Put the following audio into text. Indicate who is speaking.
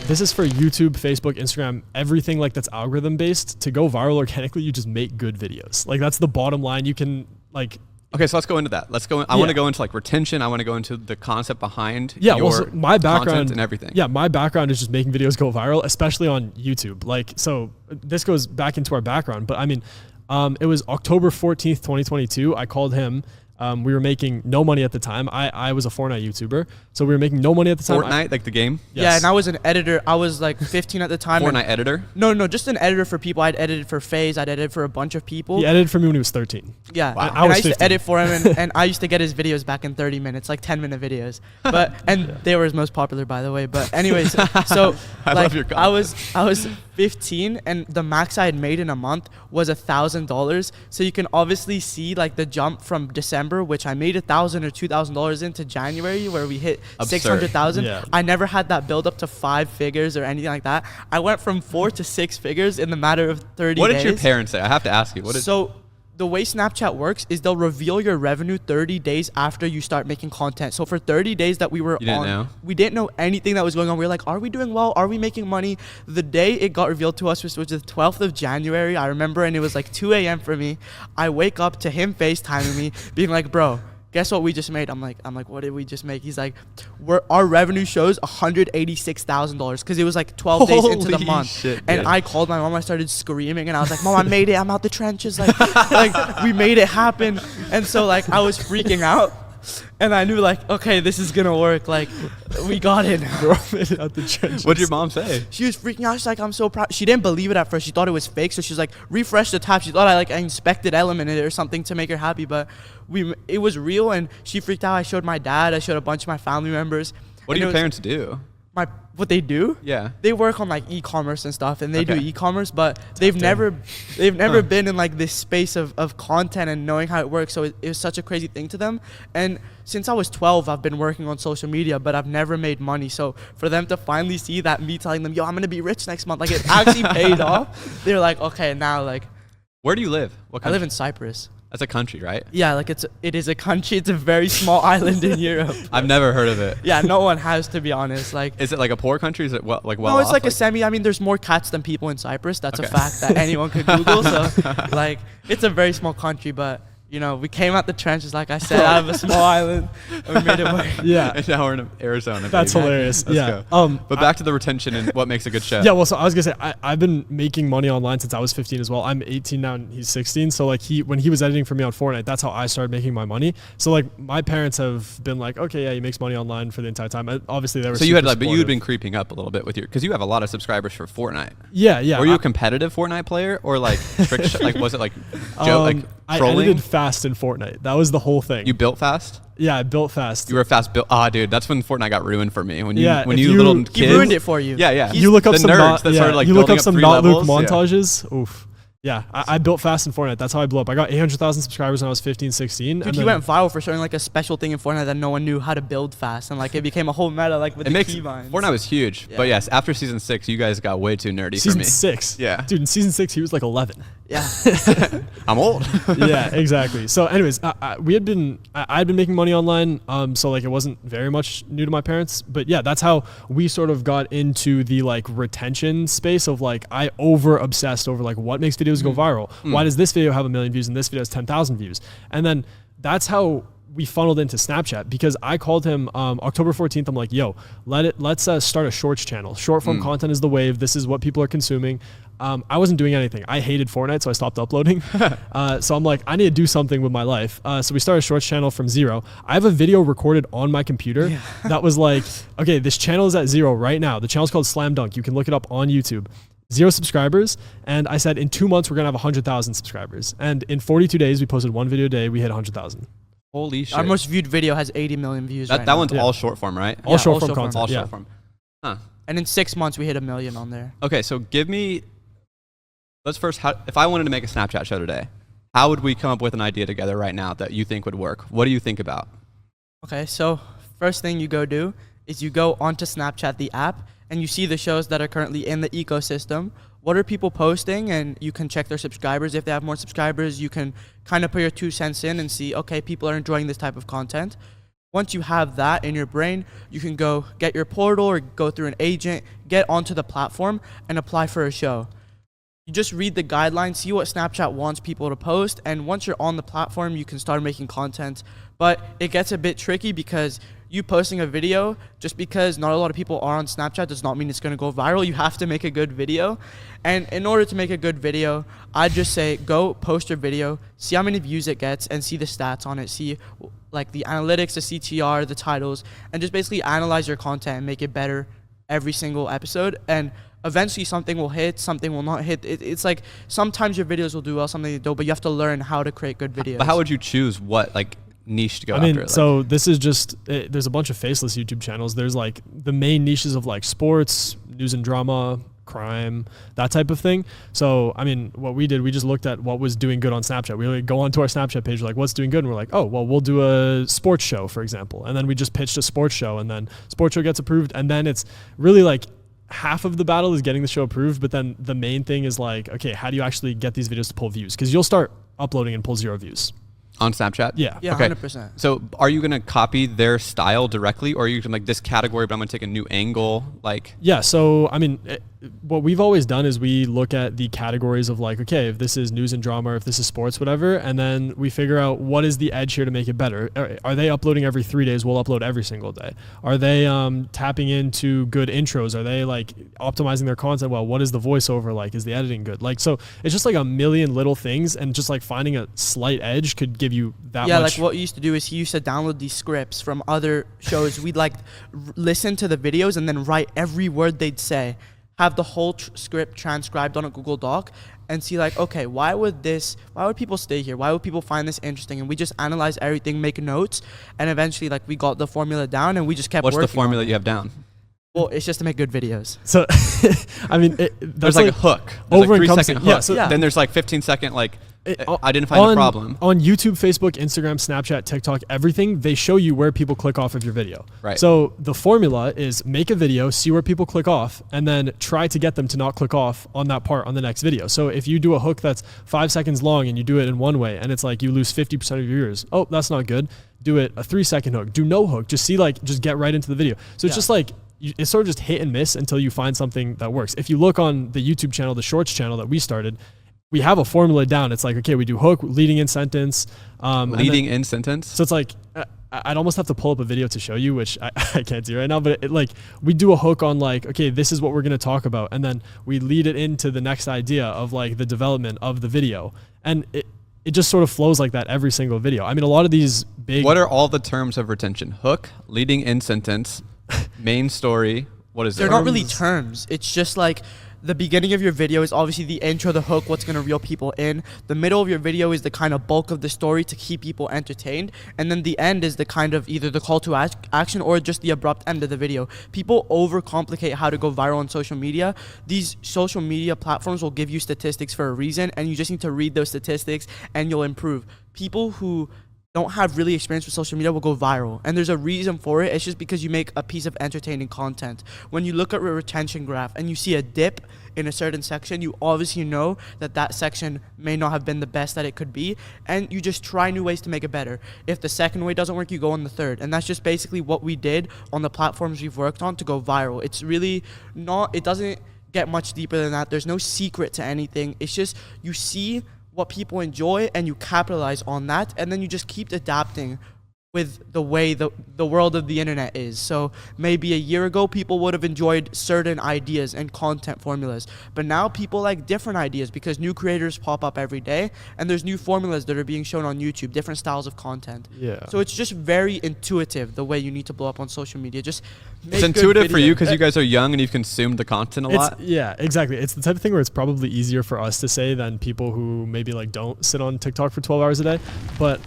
Speaker 1: this is for YouTube, Facebook, Instagram, everything like that's algorithm based. To go viral organically, you just make good videos. Like that's the bottom line. You can like.
Speaker 2: Okay, so let's go into that. I want to go into like retention. I want to go into the concept behind
Speaker 1: well, so my background
Speaker 2: content and everything.
Speaker 1: Yeah, my background is just making videos go viral, especially on YouTube. Like, so this goes back into our background, but I mean, it was October 14th, 2022. I called him. We were making no money at the time. I was a Fortnite YouTuber, so we were making no money at the time.
Speaker 2: Fortnite, like the game?
Speaker 3: Yes. Yeah, and I was an editor. I was like 15 at the time.
Speaker 2: Fortnite editor?
Speaker 3: No, just an editor for people. I'd edited for FaZe. I'd edited for a bunch of people.
Speaker 1: He edited for me when he was 13.
Speaker 3: Yeah,
Speaker 1: wow.
Speaker 3: I used to edit for him, and I used to get his videos back in 30 minutes, like 10-minute videos. But they were his most popular, by the way. But anyways, so like I was 15, and the max I had made in a month was $1,000. So you can obviously see like the jump from December, which I made $1,000 or $2,000 into January, where we hit 600,000.
Speaker 1: Yeah.
Speaker 3: I never had that build up to 5 figures or anything like that. I went from 4 to 6 figures in the matter of 30 days.
Speaker 2: What did your parents say? I have to ask you.
Speaker 3: So the way Snapchat works is they'll reveal your revenue 30 days after you start making content. So for 30 days that we were we didn't know anything that was going on. We were like, are we doing well? Are we making money? The day it got revealed to us, which was the 12th of January, I remember, and it was like 2 a.m. for me. I wake up to him FaceTiming me, being like, bro, guess what we just made? I'm like, what did we just make? He's like, our revenue shows $186,000 because it was like 12 days into the month.
Speaker 2: Shit,
Speaker 3: and I called my mom. I started screaming, and I was like, Mom, I made it. I'm out the trenches. Like we made it happen. And so like I was freaking out. And I knew like, okay, this is gonna work. Like, we got it.
Speaker 1: Out the trenches.
Speaker 2: What did your mom say?
Speaker 3: She was freaking out. She's like, I'm so proud. She didn't believe it at first. She thought it was fake. So she's like, refresh the tab. She thought I inspected element in it or something to make her happy. But it was real, and she freaked out. I showed my dad. I showed a bunch of my family members.
Speaker 2: What do your parents do?
Speaker 3: What they do?
Speaker 2: Yeah.
Speaker 3: They work on like e-commerce and stuff, and they do e-commerce, but they've never been in like this space of content and knowing how it works. So it was such a crazy thing to them. And since I was 12, I've been working on social media, but I've never made money. So for them to finally see that, me telling them, yo, I'm gonna be rich next month, like it actually paid off. They're like, okay, now like.
Speaker 2: Where do you live? What country?
Speaker 3: I live in Cyprus.
Speaker 2: That's a country, right?
Speaker 3: Yeah, like it is a country. It's a very small island in Europe.
Speaker 2: I've never heard of it.
Speaker 3: Yeah, no one has, to be honest. Like,
Speaker 2: is it like a poor country? Is it well off?
Speaker 3: No, it's like a semi. I mean, there's more cats than people in Cyprus. That's a fact that anyone could Google. So, like, it's a very small country, but you know, we came out the trenches, like I said, out of a small island, and we made it work.
Speaker 1: Yeah.
Speaker 2: And now we're in Arizona.
Speaker 1: That's
Speaker 2: baby.
Speaker 1: hilarious.
Speaker 2: Let's go. But back to the retention and what makes a good show.
Speaker 1: Yeah, well, so I was gonna say I've been making money online since I was 15 as well. I'm 18 now and he's 16. So like when he was editing for me on Fortnite, that's how I started making my money. So like my parents have been like, okay, yeah, he makes money online for the entire time. Obviously they were.
Speaker 2: So you had but you had been creeping up a little bit with because you have a lot of subscribers for Fortnite.
Speaker 1: Yeah, yeah.
Speaker 2: Were you a competitive Fortnite player or like like was it like trolling?
Speaker 1: I edited fast in Fortnite. That was the whole thing.
Speaker 2: You built fast?
Speaker 1: Yeah, I built fast.
Speaker 2: You were a fast build. Dude, that's when Fortnite got ruined for me. When you
Speaker 1: you
Speaker 2: little kids,
Speaker 3: he ruined it for you.
Speaker 2: Yeah, yeah.
Speaker 1: You look up some
Speaker 2: nerds that started like
Speaker 1: you look up some Dan Luc
Speaker 2: levels.
Speaker 1: montages. Yeah. Oof. Yeah, I built fast in Fortnite. That's how I blew up. I got 800,000 subscribers when I was 15, 16.
Speaker 3: Dude, he went viral for showing like a special thing in Fortnite that no one knew how to build fast, and like it became a whole meta like with the keybinds.
Speaker 2: Fortnite was huge, but yes, after season 6, you guys got way too nerdy
Speaker 1: season
Speaker 2: for me.
Speaker 1: Season 6?
Speaker 2: Yeah.
Speaker 1: Dude, in season 6, he was like 11.
Speaker 3: Yeah.
Speaker 2: I'm old.
Speaker 1: Yeah, exactly. So anyways, I had been making money online, so like it wasn't very much new to my parents, but yeah, that's how we sort of got into the like retention space of like I over obsessed over like what makes videos go viral. Why does this video have 1 million views and this video has 10,000 views? And then that's how we funneled into Snapchat, because I called him October 14th. I'm like, yo, let's start a shorts channel. Short form content is the wave. This is what people are consuming. I wasn't doing anything. I hated Fortnite, so I stopped uploading. So I'm like, I need to do something with my life. So we started a shorts channel from 0. I have a video recorded on my computer that was like, okay, this channel is at 0 right now. The channel's called Slam Dunk. You can look it up on YouTube. 0 subscribers, and I said in 2 months we're gonna have 100,000 subscribers, and in 42 days we posted 1 video a day. We hit 100,000.
Speaker 2: Holy shit!
Speaker 3: Our most viewed video has 80 million views.
Speaker 2: That one's all short form, right?
Speaker 1: All short form content.
Speaker 2: All short form. Huh.
Speaker 3: And in 6 months we hit 1 million on there.
Speaker 2: Okay, so let's first. If I wanted to make a Snapchat show today, how would we come up with an idea together right now that you think would work? What do you think about?
Speaker 3: Okay, so first thing you go do is you go onto Snapchat, the app, and you see the shows that are currently in the ecosystem. What are people posting? And you can check their subscribers. If they have more subscribers, you can kind of put your 2 cents in and see, okay, people are enjoying this type of content. Once you have that in your brain, you can go get your portal or go through an agent, get onto the platform, and apply for a show. You just read the guidelines, see what Snapchat wants people to post, and once you're on the platform, you can start making content. But it gets a bit tricky because you posting a video, just because not a lot of people are on Snapchat does not mean it's going to go viral. You have to make a good video. And in order to make a good video, I'd just say go post your video, see how many views it gets, and see the stats on it. See like the analytics, the CTR, the titles, and just basically analyze your content and make it better every single episode. And eventually something will hit, something will not hit. It's like sometimes your videos will do well, something they don't, but you have to learn how to create good videos.
Speaker 2: But how would you choose what like niche to go after?
Speaker 1: I mean, so this is just, there's a bunch of faceless YouTube channels. There's like the main niches of like sports, news and drama, crime, that type of thing. So, I mean, what we did, we just looked at what was doing good on Snapchat. We like go onto our Snapchat page, like what's doing good? And we're like, oh, well, we'll do a sports show, for example. And then we just pitched a sports show, and then sports show gets approved. And then it's really like half of the battle is getting the show approved. But then the main thing is like, okay, how do you actually get these videos to pull views? Because you'll start uploading and pull 0 views.
Speaker 2: On Snapchat?
Speaker 3: Yeah,
Speaker 2: okay.
Speaker 3: 100%.
Speaker 2: So are you going to copy their style directly, or are you like this category, but I'm going to take a new angle? Like,
Speaker 1: yeah. So, I mean, what we've always done is we look at the categories of like, okay, if this is news and drama, or if this is sports, whatever, and then we figure out what is the edge here to make it better. Are they uploading every 3 days? We'll upload every single day. Are they tapping into good intros? Are they like optimizing their content well? What is the voiceover like? Is the editing good? Like, so it's just like a million little things, and just like finding a slight edge could give you that much.
Speaker 3: Yeah, like what he used to do is he used to download these scripts from other shows. We'd like listen to the videos and then write every word they'd say, have the whole script transcribed on a Google Doc, and see like, okay, why would people stay here? Why would people find this interesting? And we just analyze everything, make notes, and eventually like we got the formula down, and we just kept working.
Speaker 2: What's the formula you have down?
Speaker 3: Well, it's just to make good videos.
Speaker 1: So, I mean,
Speaker 2: there's like a hook. There's
Speaker 1: over
Speaker 2: like 3-second hook.
Speaker 1: Yeah, so
Speaker 2: then there's like 15-second like identifying the problem.
Speaker 1: On YouTube, Facebook, Instagram, Snapchat, TikTok, everything, they show you where people click off of your video.
Speaker 2: Right.
Speaker 1: So the formula is make a video, see where people click off, and then try to get them to not click off on that part on the next video. So if you do a hook that's 5 seconds long and you do it in one way, and it's like you lose 50% of your viewers, oh, that's not good. Do it a 3-second hook. Do no hook. Just just get right into the video. So it's just like, it's sort of just hit and miss until you find something that works. If you look on the YouTube channel, the Shorts channel that we started, we have a formula down. It's like, okay, we do hook, leading in sentence.
Speaker 2: Leading in sentence?
Speaker 1: So it's like, I'd almost have to pull up a video to show you, which I can't do right now, but like we do a hook on like, okay, this is what we're going to talk about. And then we lead it into the next idea of like the development of the video. And it just sort of flows like that every single video. I mean, a lot of these big...
Speaker 2: What are all the terms of retention? Hook, leading in sentence, main story. What is it?
Speaker 3: They're not really terms. It's just like the beginning of your video is obviously the intro, the hook, what's going to reel people in. The middle of your video is the kind of bulk of the story to keep people entertained. And then the end is the kind of either the call to action or just the abrupt end of the video. People overcomplicate how to go viral on social media. These social media platforms will give you statistics for a reason, and you just need to read those statistics and you'll improve. People who don't have really experience with social media will go viral, and there's a reason for it. It's just because you make a piece of entertaining content. When you look at your retention graph and you see a dip in a certain section, you obviously know that section may not have been the best that it could be, and you just try new ways to make it better. If the second way doesn't work, you go on the third, and that's just basically what we did on the platforms we've worked on to go viral. It's really not, it doesn't get much deeper than that. There's no secret to anything. It's just you see what people enjoy and you capitalize on that, and then you just keep adapting with the way the world of the internet is. So maybe a year ago people would have enjoyed certain ideas and content formulas, but now people like different ideas because new creators pop up every day and there's new formulas that are being shown on YouTube, different styles of content.
Speaker 1: Yeah.
Speaker 3: So it's just very intuitive the way you need to blow up on social media. Just
Speaker 2: it's intuitive for you because you guys are young and you've consumed the content a lot.
Speaker 1: Yeah, exactly. It's the type of thing where it's probably easier for us to say than people who maybe like don't sit on TikTok for 12 hours a day. But